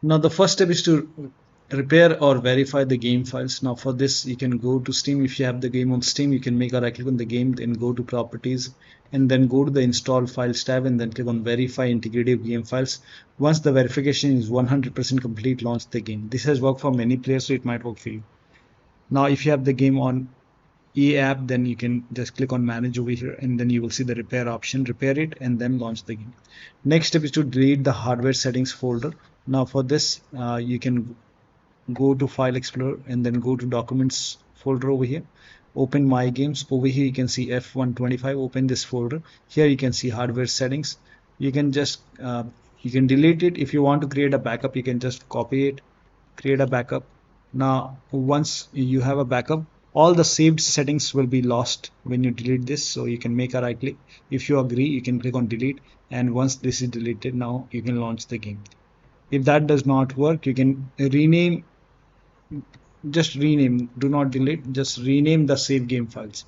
Now the first step is to repair or verify the game files. Now for this you can go to Steam. If you have the game on Steam, you can make a right click on the game, then go to properties and then go to the install files tab and then click on verify integrity of game files. Once the verification is 100% complete, launch the game. This has worked for many players, so it might work for you. Now if you have the game on EA app, then you can just click on manage over here and then you will see the repair option. Repair it and then launch the game. Next step is to delete the hardware settings folder. Now for this you can go to File Explorer and then go to Documents folder over here. Open My Games. Over here you can see F125. Open this folder. Here you can see hardware settings. You can just you can delete it. If you want to create a backup, you can just copy it, create a backup. Now once you have a backup, all the saved settings will be lost when you delete this. So you can make a right click. If you agree, you can click on delete, and once this is deleted, now you can launch the game. If that does not work, you can rename, just rename, do not delete, just rename the save game files.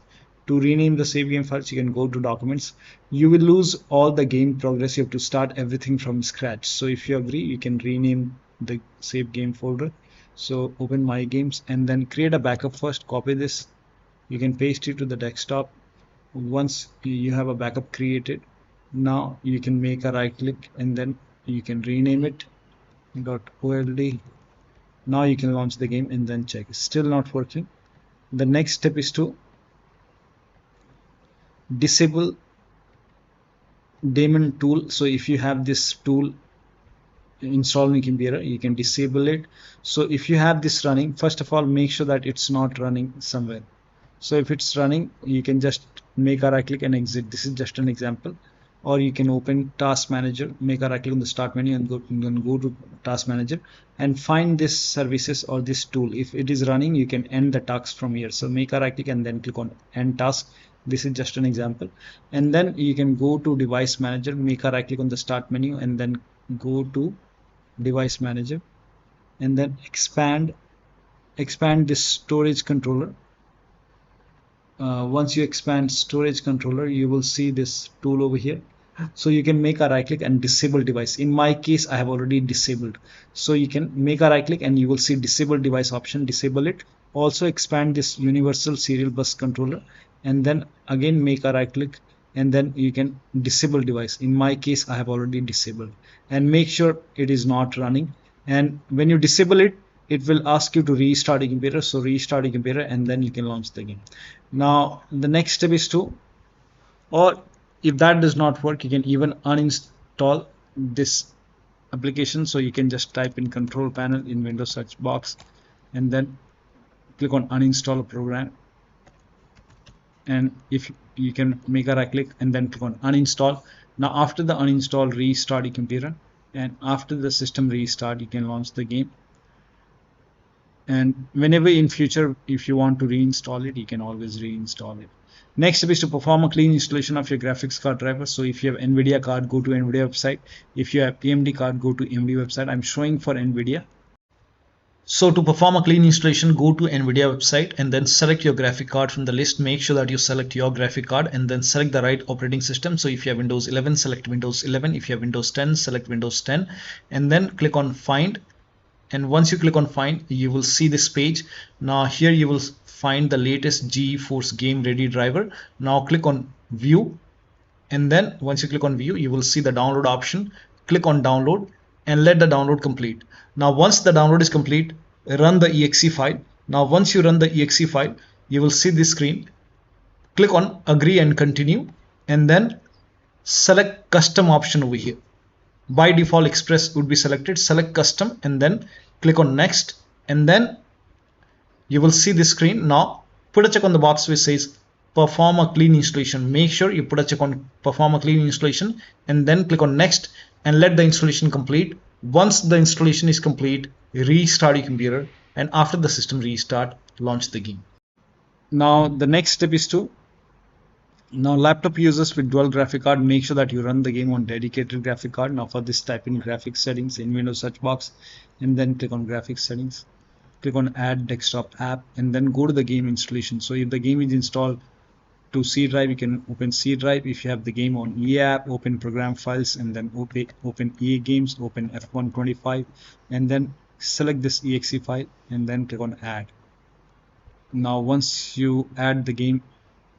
To rename the save game files, you can go to documents. You will lose all the game progress. You have to start everything from scratch. So if you agree, you can rename the save game folder. So open My Games and then create a backup first. Copy this. You can paste it to the desktop. Once you have a backup created, now you can make a right click and then you can rename it .old. Now you can launch the game and then check. It's still not working. The next step is to disable Daemon tool. So if you have this tool installed in computer, you can disable it. So if you have this running, first of all make sure that it's not running somewhere. So if it's running, you can just make a right click and exit. This is just an example. Or you can open Task Manager, make a right click on the start menu and go to Task Manager and find this services or this tool. If it is running, you can end the task from here. So make a right click and then click on End Task. This is just an example. And then you can go to Device Manager, make a right click on the start menu and then go to Device Manager and then expand this storage controller. Once you expand storage controller, you will see this tool over here. So you can make a right click and disable device. In my case, I have already disabled. So you can make a right click and you will see disable device option, disable it. Also expand this universal serial bus controller and then again make a right click and then you can disable device. In my case, I have already disabled, and make sure it is not running. And when you disable it, it will ask you to restart your computer. So restart your computer and then you can launch the game. Now the next step is to, or if that does not work, you can even uninstall this application. So you can just type in control panel in Windows search box and then click on uninstall a program. And if you can make a right click and then click on uninstall. Now after the uninstall, restart your computer, and after the system restart, you can launch the game. And whenever in future, if you want to reinstall it, you can always reinstall it. Next step is to perform a clean installation of your graphics card driver. So if you have NVIDIA card, go to NVIDIA website. If you have AMD card, go to AMD website. I'm showing for NVIDIA. So to perform a clean installation, go to NVIDIA website and then select your graphic card from the list. Make sure that you select your graphic card and then select the right operating system. So if you have Windows 11, select Windows 11. If you have Windows 10, select Windows 10 and then click on Find. And once you click on Find, you will see this page. Now here you will find the latest GeForce Game Ready driver. Now click on View, and then once you click on View, you will see the download option. Click on Download and let the download complete. Now once the download is complete, run the exe file. Now once you run the exe file, you will see this screen. Click on Agree and Continue and then select Custom option over here. By default Express would be selected. Select Custom and then click on Next, and then you will see this screen. Now put a check on the box which says perform a clean installation. Make sure you put a check on perform a clean installation and then click on Next and let the installation complete. Once the installation is complete, restart your computer, and after the system restart, launch the game. Now the next step is to, now laptop users with dual graphic card, make sure that you run the game on dedicated graphic card. Now for this, type in graphics settings in Windows search box and then click on graphics settings. Click on add desktop app and then go to the game installation. So if the game is installed to C drive, you can open C drive. If you have the game on EA App, open program files and then open EA games, open F125 and then select this exe file and then click on add. Now once you add the game,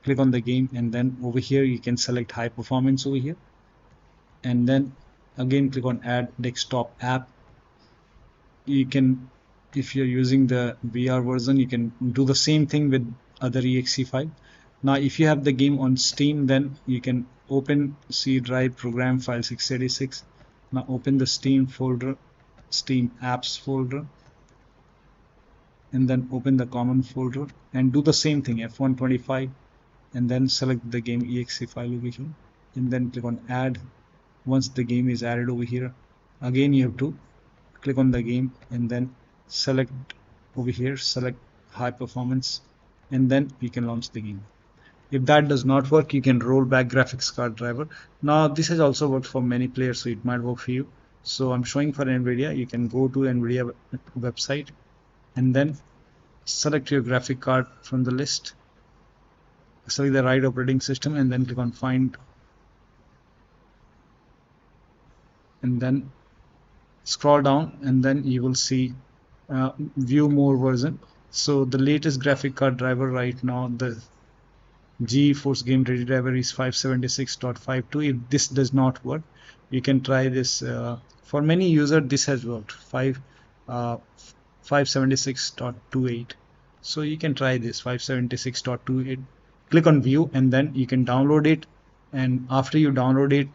click on the game and then over here you can select high performance over here and then again click on add desktop app. You can, if you're using the VR version, you can do the same thing with other exe file. Now if you have the game on Steam, then you can open C drive program file 686. Now open the Steam folder, Steam apps folder, and then open the common folder and do the same thing, F125, and then select the game exe file over here and then click on add. Once the game is added over here, again you have to click on the game and then select over here, select high performance, and then you can launch the game. If that does not work, you can roll back graphics card driver. Now this has also worked for many players, so it might work for you. So I'm showing for NVIDIA. You can go to NVIDIA website and then select your graphic card from the list, select the right operating system and then click on find and then scroll down and then you will see view more version. So the latest graphic card driver right now, the GeForce Game Ready driver is 576.52. If this does not work, you can try this. For many users this has worked, 576.28. so you can try this 576.28. click on view and then you can download it, and after you download it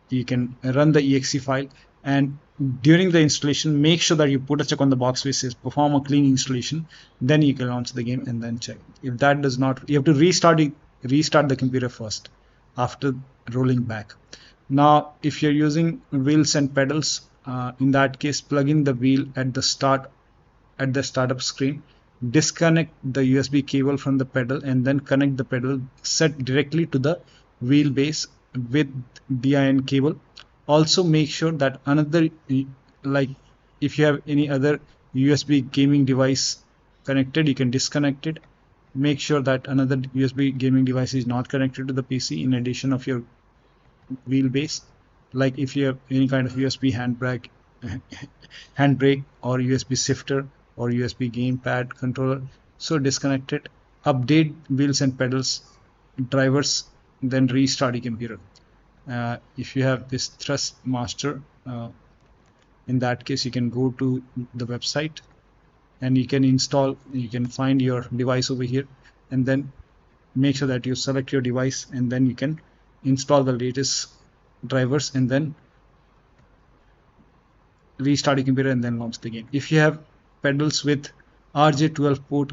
you can run the exe file, and during the installation make sure that you put a check on the box which says perform a clean installation. Then you can launch the game and then check. If that does not, you have to restart the computer first after rolling back. Now if you're using wheels and pedals, in that case plug in the wheel at the startup screen, disconnect the USB cable from the pedal and then connect the pedal set directly to the wheelbase with DIN cable. Also make sure that another, like if you have any other USB gaming device connected, you can disconnect it. Make sure that another USB gaming device is not connected to the PC in addition of your wheelbase. Like if you have any kind of USB handbrake or USB shifter or USB gamepad controller, so disconnect it. Update wheels and pedals drivers, then restart your computer. If you have this thrust master, in that case you can go to the website and you can find your device over here and then make sure that you select your device and then you can install the latest drivers and then restart your computer and then launch the game. If you have pedals with RJ12 port,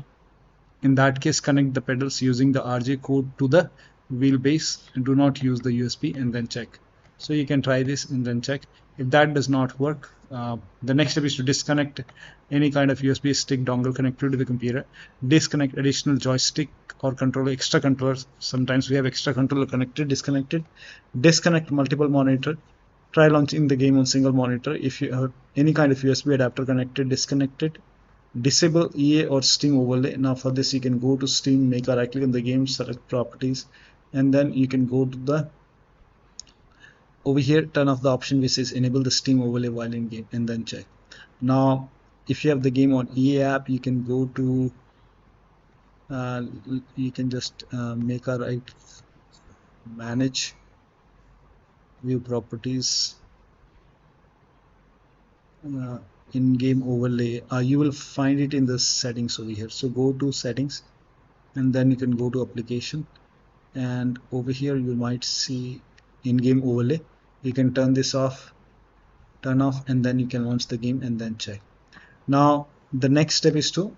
in that case connect the pedals using the RJ code to the wheelbase and do not use the USB and then check. So you can try this and then check. If that does not work, the next step is to disconnect any kind of USB stick dongle connected to the computer. Disconnect additional joystick or controller, extra controllers. Sometimes we have extra controller connected, disconnected. Disconnect multiple monitor. Try launching the game on single monitor. If you have any kind of USB adapter connected, disconnect it. Disable EA or Steam overlay. Now for this you can go to Steam, make a right click on the game, select properties, and then you can go to the over here, turn off the option which says enable the Steam overlay while in game and then check. Now if you have the game on EA app, you can go to you can just make a right, manage, view properties, in-game overlay. You will find it in the settings over here. So go to settings and then you can go to application, and over here you might see in-game overlay. You can turn this off, turn off, and then you can launch the game and then check. Now the next step is to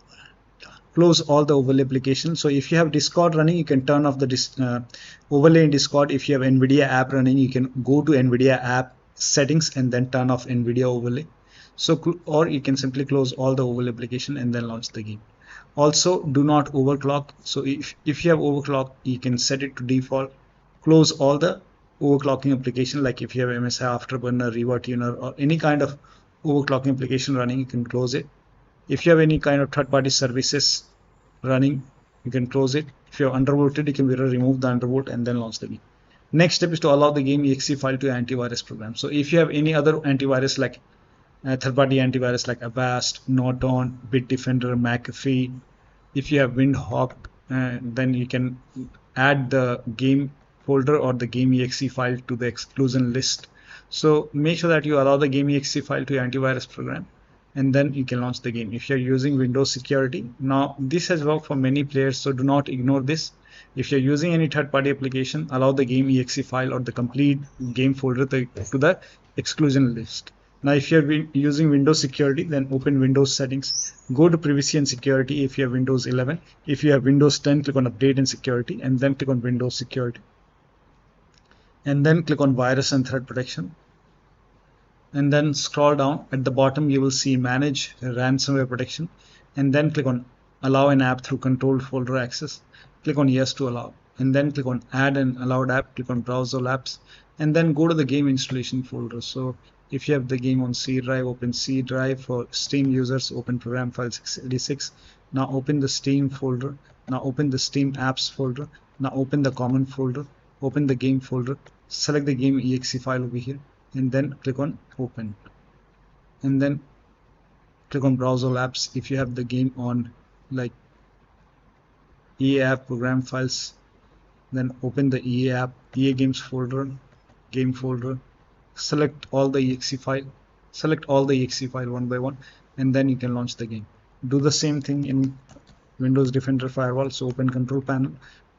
close all the overlay applications. So if you have Discord running, you can turn off the overlay in Discord. If you have NVIDIA app running, you can go to NVIDIA app settings and then turn off NVIDIA overlay. So, or you can simply close all the overlay application and then launch the game. Also do not overclock. So if you have overclock, you can set it to default. Close all the overclocking application, like if you have MSI Afterburner, Riva Tuner, or any kind of overclocking application running, you can close it. If you have any kind of third-party services running, you can close it. If you have undervolted, you can remove the undervolt and then launch the game. Next step is to allow the game exe file to antivirus program. So if you have any other antivirus like third-party antivirus like Avast, Norton, Bitdefender, McAfee, if you have windhawk, then you can add the game folder or the game exe file to the exclusion list. So make sure that you allow the game exe file to your antivirus program, and then you can launch the game. If you're using Windows security, now this has worked for many players, so do not ignore this. If you're using any third-party application, allow the game exe file or the complete game folder to the exclusion list. Now if you're using Windows security, then open Windows settings, go to privacy and security if you have Windows 11. If you have Windows 10, click on update and security, and then click on Windows security, and then click on virus and threat protection, and then scroll down. At the bottom you will see manage ransomware protection, and then click on allow an app through controlled folder access. Click on yes to allow, and then click on add an allowed app. Click on browse all apps, and then go to the game installation folder. So if you have the game on C drive, open C drive. For Steam users, open program file 686. Now open the Steam folder. Now open the Steam apps folder. Now open the common folder. Open the game folder. Select the game exe file over here, and then click on open, and then click on browse all apps. If you have the game on like EA app program files, then open the EA app, EA games folder, game folder, select all the exe file, one by one, and then you can launch the game. Do the same thing in Windows Defender Firewall. So open control panel,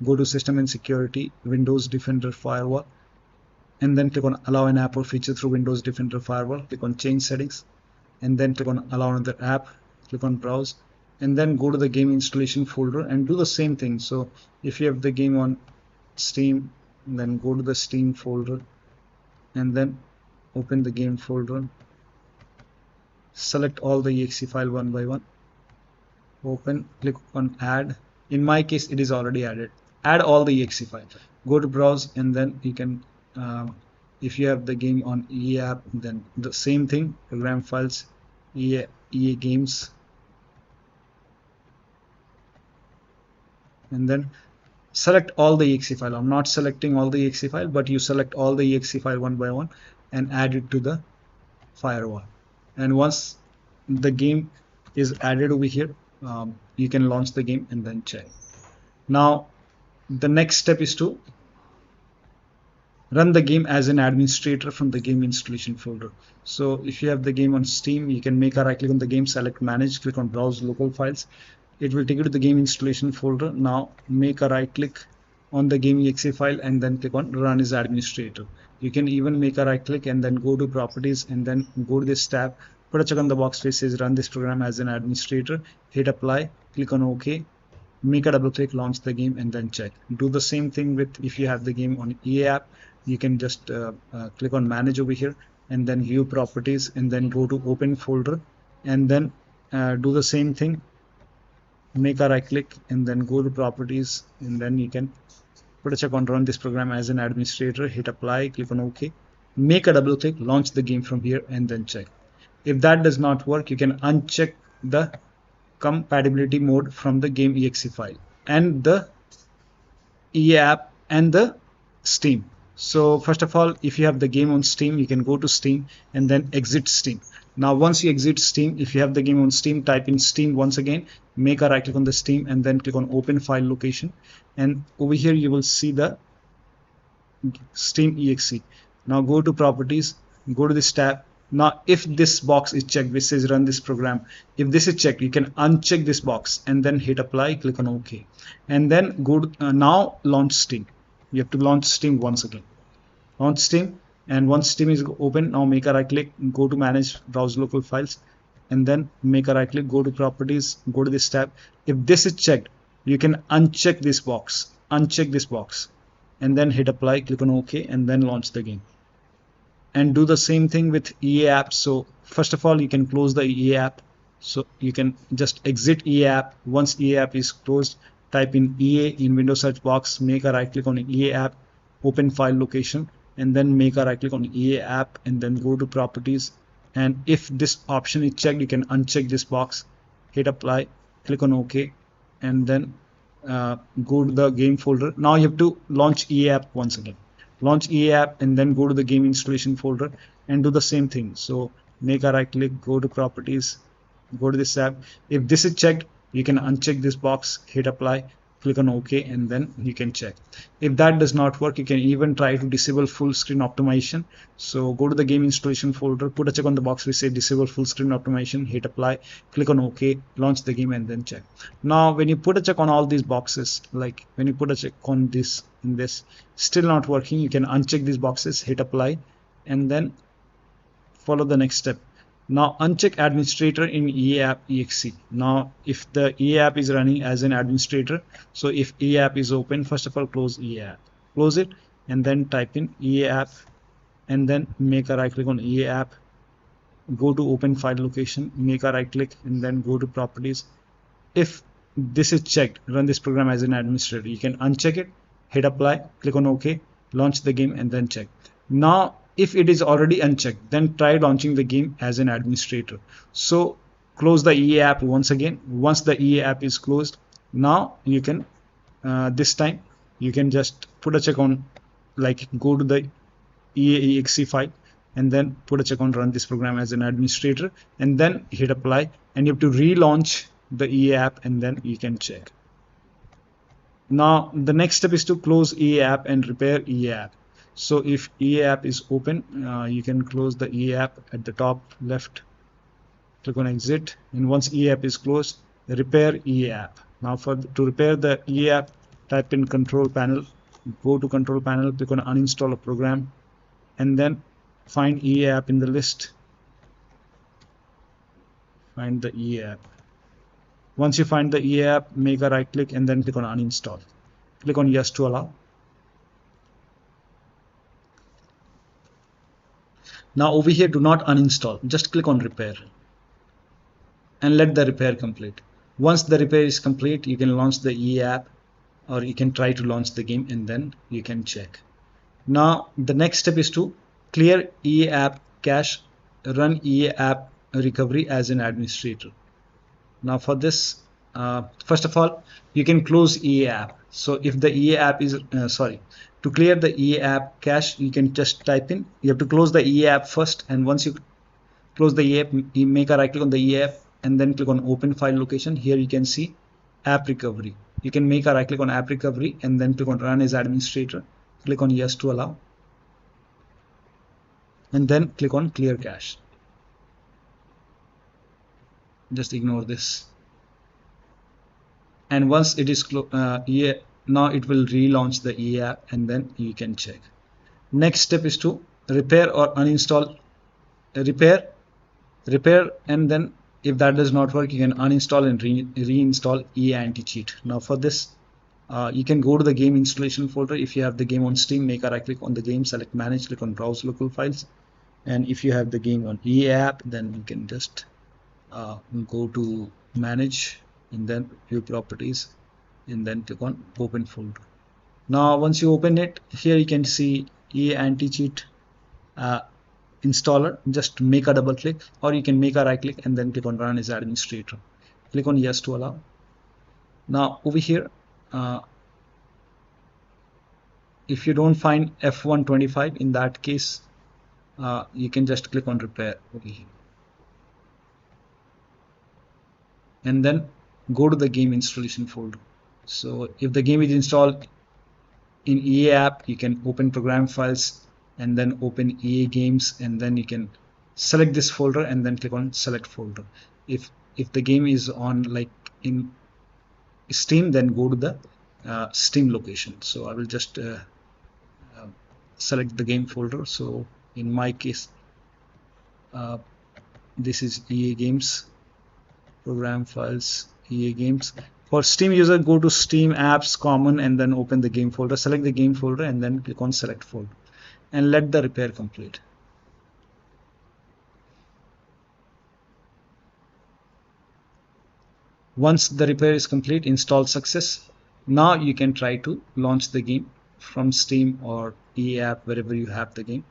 go to system and security, Windows Defender Firewall, and then click on allow an app or feature through Windows Defender Firewall. Click on change settings, and then click on allow another app. Click on browse, and then go to the game installation folder and do the same thing. So if you have the game on Steam, then go to the Steam folder, and then open the game folder, select all the exe file one by one, open, click on add. In my case it is already added. Add all the exe file, go to browse, and then you can if you have the game on EA app, then the same thing, program files, EA games, and then select all the exe file. I'm not selecting all the exe file, but you select all the exe file one by one and add it to the firewall. And once the game is added over here, you can launch the game and then check. Now the next step is to run the game as an administrator from the game installation folder. So if you have the game on Steam, you can make a right click on the game, select manage, click on browse local files. It will take you to the game installation folder. Now make a right click on the game exe file and then click on run as administrator. You can even make a right click and then go to properties and then go to this tab, put a check on the box which says run this program as an administrator, hit apply, click on OK, make a double click, launch the game, and then check. Do the same thing with if you have the game on EA app. You can just click on manage over here and then view properties and then go to open folder, and then do the same thing, make a right click and then go to properties, and then you can put a check on run this program as an administrator, hit apply, click on OK, make a double click, launch the game from here, and then check. If that does not work, you can uncheck the compatibility mode from the game exe file and the EA app and the Steam. So first of all, if you have the game on Steam, you can go to Steam and then exit Steam. Now once you exit Steam, if you have the game on Steam, type in Steam once again, make a right click on the Steam and then click on open file location, and over here you will see the Steam exe. Now go to properties, go to this tab. Now if this box is checked which says run this program, if this is checked, you can uncheck this box and then hit apply, click on OK, and then go to now launch Steam. You have to launch Steam once again. Launch Steam, and once Steam is open, now make a right click, go to manage browse local files, and then make a right click, go to properties, go to this tab. If this is checked, you can uncheck this box, and then hit apply, click on OK, and then launch the game. And do the same thing with EA app. So first of all, you can close the EA app. So you can just exit EA app. Once EA app is closed, type in EA in Windows search box, make a right click on EA app, open file location, and then make a right click on EA app and then go to properties. And if this option is checked, you can uncheck this box, hit apply, click on OK, and then go to the game folder. Now you have to launch EA app once again. Launch EA app and then go to the game installation folder and do the same thing. So make a right click, go to properties, go to this app. If this is checked, you can uncheck this box, hit apply, click on OK, and then you can check. If that does not work, you can even try to disable full screen optimization. So go to the game installation folder, put a check on the box which says disable full screen optimization, hit apply, click on OK, launch the game, and then check. Now when you put a check on all these boxes, like when you put a check on this in this, still not working, you can uncheck these boxes, hit apply, and then follow the next step. Now uncheck administrator in EA app exe. Now if the EA app is running as an administrator, so if EA app is open, first of all close EA app, close it, and then type in EA app, and then make a right click on EA app, go to open file location, make a right click, and then go to properties. If this is checked, run this program as an administrator, you can uncheck it, hit apply, click on OK, launch the game, and then check. Now if it is already unchecked, then try launching the game as an administrator. So close the EA app once again. Once the EA app is closed, now you can this time you can just put a check on, like go to the EA exe file and then put a check on run this program as an administrator, and then hit apply, and you have to relaunch the EA app, and then you can check. Now the next step is to close EA app and repair EA app. So if EA app is open, you can close the EA app at the top left, click on exit, and once EA app is closed, repair EA app. Now to repair the EA app, type in control panel, go to control panel, click on uninstall a program, and then find EA app in the list, find the EA app. Once you find the EA app, make a right click and then click on uninstall, click on yes to allow. Now over here, do not uninstall, just click on repair and let the repair complete. Once the repair is complete, you can launch the EA app, or you can try to launch the game, and then you can check. Now the next step is to clear EA app cache, run EA app recovery as an administrator. Now for this, first of all, you can close EA app. So if the EA app is to clear the EA app cache, you can just type in, you have to close the EA app first, and once you close the EA app, you make a right click on the EA app and then click on open file location. Here you can see app recovery. You can make a right click on app recovery and then click on run as administrator, click on yes to allow, and then click on clear cache. Just ignore this, and once it is now it will relaunch the EA app, and then you can check. Next step is to repair or uninstall, repair, and then if that does not work, you can uninstall and reinstall EA anti-cheat. Now for this, you can go to the game installation folder. If you have the game on Steam, make a right click on the game, select manage, click on browse local files, and if you have the game on EA app, then you can just go to manage and then view properties, and then click on open folder. Now once you open it, here you can see EA anti-cheat installer. Just make a double click, or you can make a right click and then click on run as administrator, click on yes to allow. Now over here, if you don't find F125, in that case you can just click on repair over here, and then go to the game installation folder. So if the game is installed in EA app, you can open program files and then open EA games, and then you can select this folder and then click on select folder. If the game is on like in Steam, then go to the Steam location. So I will just select the game folder. So in my case, this is EA games, program files, EA games. For Steam user, go to Steam apps common and then open the game folder, select the game folder, and then click on select folder, and let the repair complete. Once the repair is complete, install success. Now you can try to launch the game from Steam or EA app, wherever you have the game.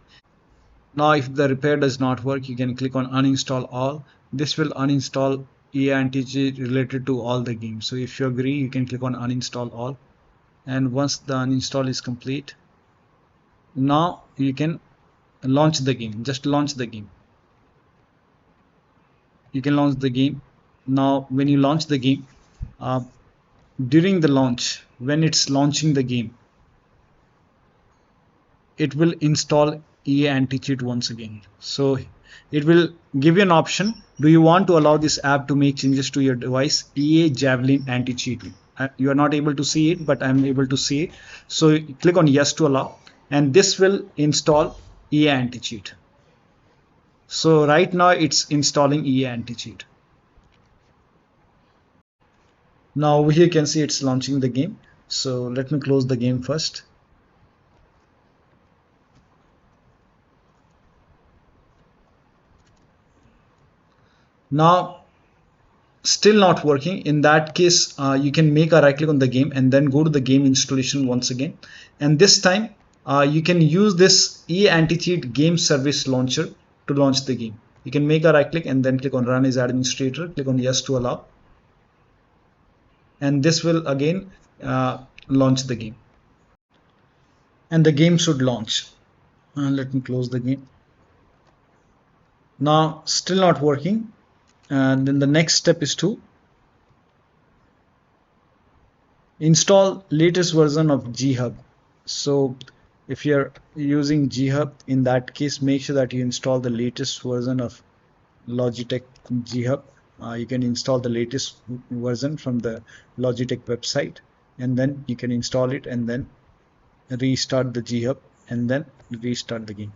Now if the repair does not work, you can click on uninstall all. This will uninstall EA anti-cheat related to all the games. So if you agree, you can click on uninstall all, and once the uninstall is complete, now you can launch the game. Just launch the game. You can launch the game. Now when you launch the game, during the launch, when it's launching the game, it will install EA anti-cheat once again. So it will give you an option. Do you want to allow this app to make changes to your device? EA Javelin anti-cheat. You are not able to see it, but I'm able to see it. So click on yes to allow, and this will install EA anti-cheat. So right now it's installing EA anti-cheat. Now over here you can see it's launching the game. So let me close the game first. Now still not working. In that case, you can make a right click on the game and then go to the game installation once again, and this time you can use this EA anti-cheat game service launcher to launch the game. You can make a right click and then click on run as administrator, click on yes to allow, and this will again launch the game, and the game should launch. Let me close the game. Now still not working, and then the next step is to install latest version of GHub. So if you're using GHub, in that case make sure that you install the latest version of Logitech GHub. You can install the latest version from the Logitech website, and then you can install it and then restart the GHub and then restart the game.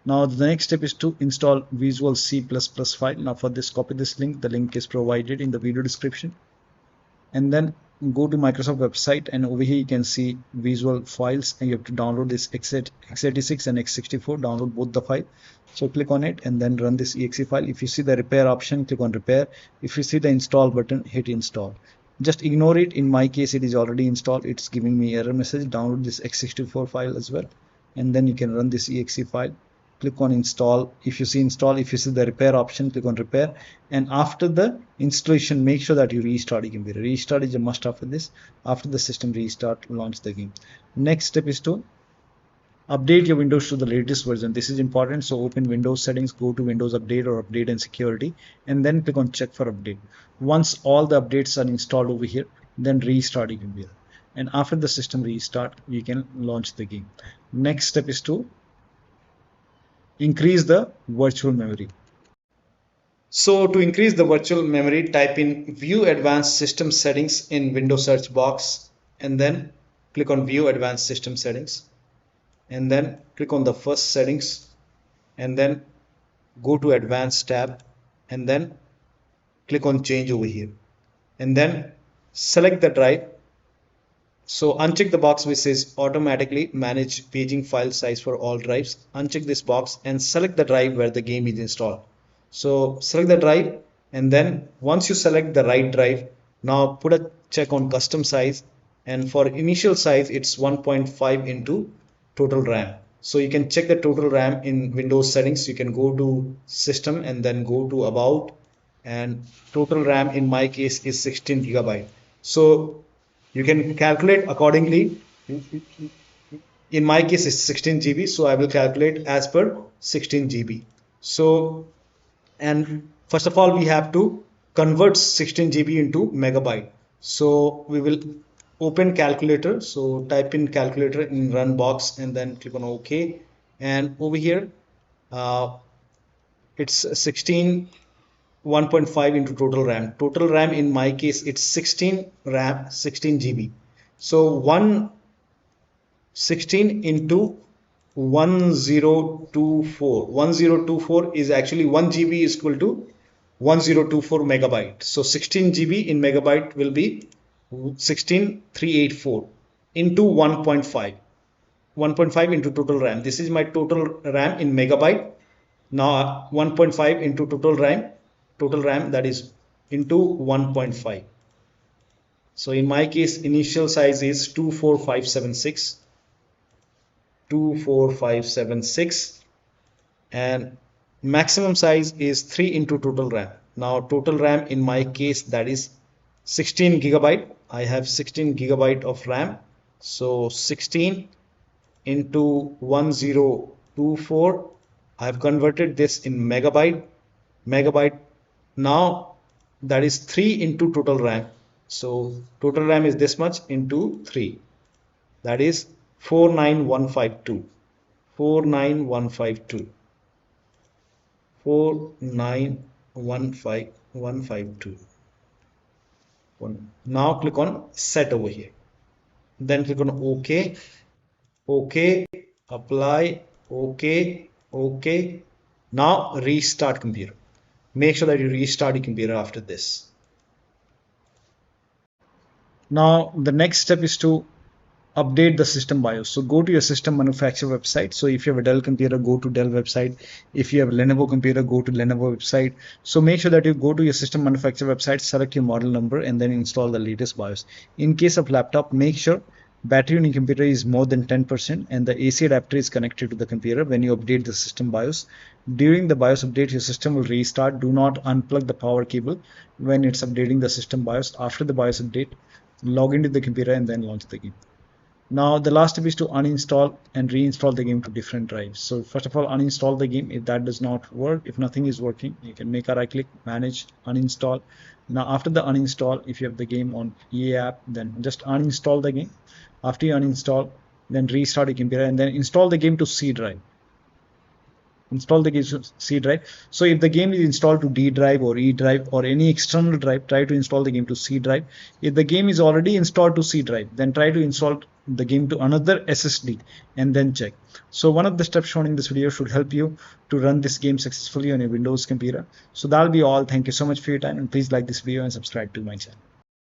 Now the next step is to install Visual C++ file. Now for this, copy this link. The link is provided in the video description, and then go to Microsoft website, and over here you can see visual files, and you have to download this x86 and x64. Download both the file. So click on it and then run this exe file. If you see the repair option, click on repair. If you see the install button, hit install. Just ignore it. In my case it is already installed. It's giving me error message. Download this x64 file as well, and then you can run this exe file. Click on install. If you see install, if you see the repair option, click on repair, and after the installation make sure that you restart your computer. Restart is a must after this. After the system restart, launch the game. Next step is to update your Windows to the latest version. This is important. So open Windows settings, go to Windows Update or Update and Security, and then click on check for update. Once all the updates are installed over here, then restart your computer, and after the system restart you can launch the game. Next step is to increase the virtual memory. So to increase the virtual memory, type in View Advanced System Settings in Windows search box, and then click on View Advanced System Settings, and then click on the first settings, and then go to Advanced tab, and then click on Change over here, and then select the drive. So uncheck the box which says automatically manage paging file size for all drives. Uncheck this box and select the drive where the game is installed. So select the drive, and then once you select the right drive, now put a check on custom size, and for initial size it's 1.5 into total RAM. So you can check the total RAM in Windows settings. You can go to system and then go to about, and total RAM in my case is 16 GB. So you can calculate accordingly. In my case it's 16 GB, so I will calculate as per 16 GB. So, and first of all we have to convert 16 GB into megabyte. So we will open calculator. So type in calculator in run box and then click on OK, and over here it's 16 1.5 into total RAM. Total RAM in my case it's 16 RAM, 16 GB. So 16 into 1024. 1024 is actually 1 GB is equal to 1024 megabyte. So 16 GB in megabyte will be 16384 into 1.5. 1.5 into total RAM. This is my total RAM in megabyte. Now 1.5 into total RAM, that is into 1.5. So in my case initial size is 24576, and maximum size is 3 into total RAM. Now total RAM in my case, that is 16 gigabyte. I have 16 gigabyte of RAM. So 16 into 1024, I have converted this in megabyte. Now that is 3 into total RAM. So total RAM is this much into 3, that is 49152. 49152. 4915152. Now click on set over here, then click on OK, OK, apply, OK, OK. Now restart computer. Make sure that you restart your computer after this. Now the next step is to update the system BIOS. So go to your system manufacturer website. So if you have a Dell computer, go to Dell website. If you have a Lenovo computer, go to Lenovo website. So make sure that you go to your system manufacturer website, select your model number, and then install the latest BIOS. In case of laptop, make sure battery on your computer is more than 10% and the AC adapter is connected to the computer when you update the system BIOS. During the BIOS update, your system will restart. Do not unplug the power cable when it's updating the system BIOS. After the BIOS update, log into the computer and then launch the game. Now the last step is to uninstall and reinstall the game to different drives. So first of all, uninstall the game. If that does not work, if nothing is working, you can make a right click, manage, uninstall. Now after the uninstall, if you have the game on EA app, then just uninstall the game. After you uninstall, then restart your computer and then install the game to C drive. Install the game to C drive. So if the game is installed to D drive or E drive or any external drive, try to install the game to C drive. If the game is already installed to C drive, then try to install the game to another SSD and then check. So one of the steps shown in this video should help you to run this game successfully on your Windows computer. So that'll be all. Thank you so much for your time, and please like this video and subscribe to my channel.